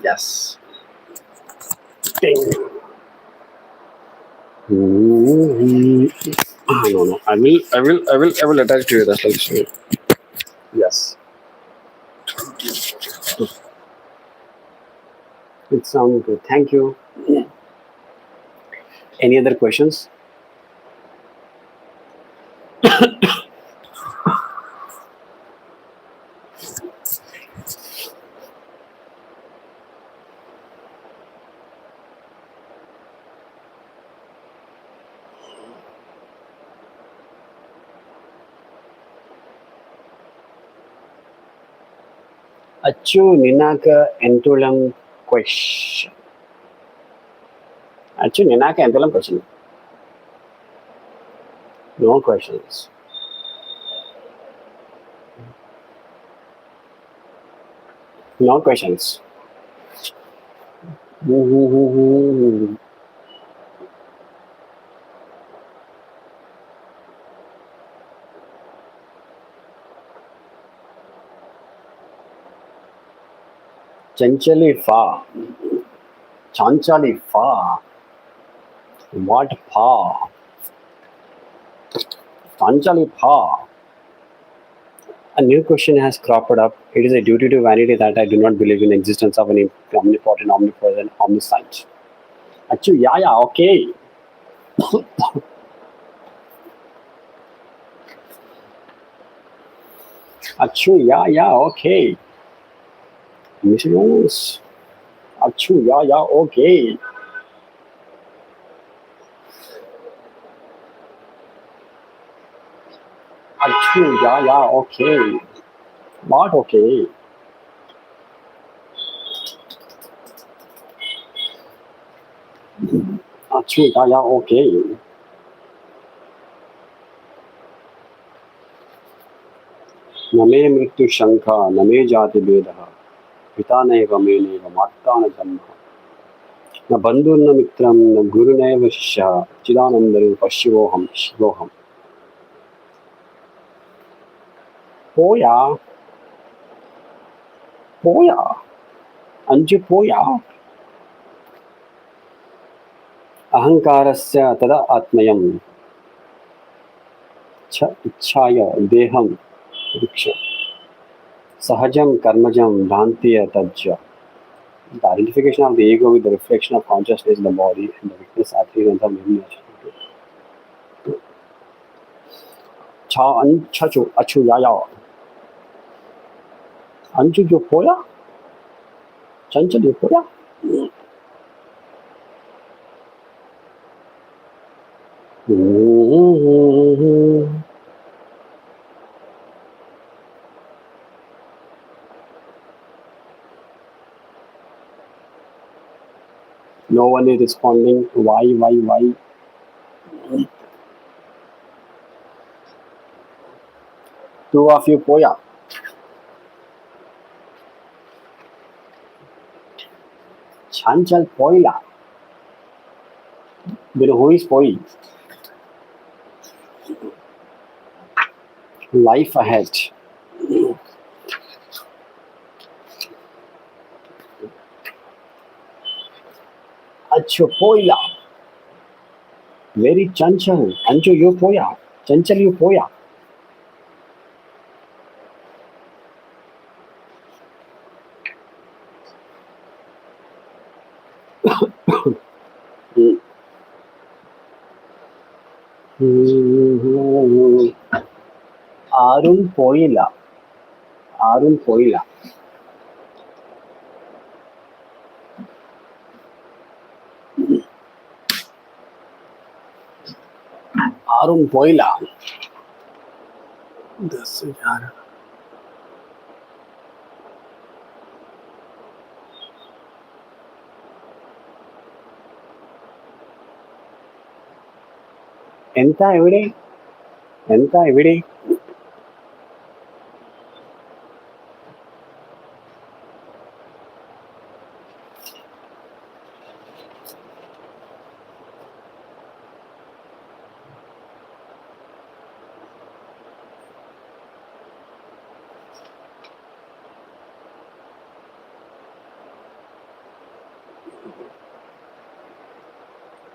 Yes. Ding. No, no. I will attach to you. That's like yes. It sounds good. Thank you. Any other questions? Achu ninaka entulam question. Achu ninaka entulam question. No questions. No questions. Chanchali fa. Chanchali fa. What pa? Chanchali pa. A new question has cropped up. It is a duty to vanity that I do not believe in existence of an omnipotent, omnipresent, omniscient. Achu, yeah, yeah, okay. Achu, yeah, yeah, okay. Missions. Achu, yeah, yeah, okay. Achu, yeah, yeah, okay. Not okay. Achu, yeah, yeah, okay. न मे मृत्युशङ्का न मे जातिभेदः पिता नैव मे नैव माता न जन्मः न बन्धुर्न मित्रं न गुरुनैव शिष्यः चिदानन्दरूपः शिवोऽहं शिवोऽहम् पोया पोया अंजु पोया अहङ्कारस्य तदा आत्मयं छ इच्छाय देहं वृक्ष सहजं कर्मजं भ्रान्तिय तज्ज. The identification of the ego with the reflection of consciousness in the body and the witness attributes of memory. Cha an chachu achu yaya. Anju jo poya? Chanchal jo poya? No one is responding. Why? Two of you poya. Chanchal poila. Then who is poi? Life ahead. Achu poila. Very chanchal. Anju you poya. Chanchal you poya. Arun poila. Arun poila. Arun poila. दस 11 ఎంత ఎవిడే ఎంత ఎవిడే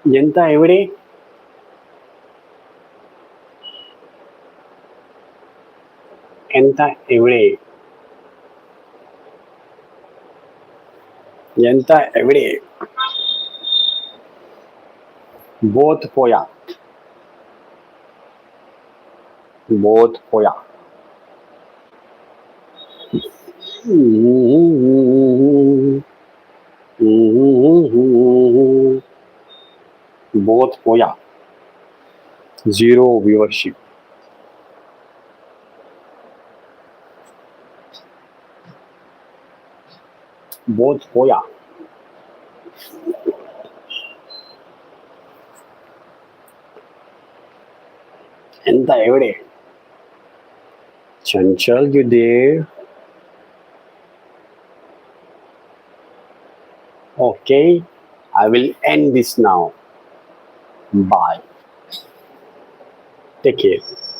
ఎంత ఎవిడే ఎంత ఎవిడే ఎంత ఎవిడే both పోయా both పోయా both పోయా zero viewership both పోయా ఎంత ఎవిడే Chanchal, you there? Okay, I will end this now. Bye. Take care.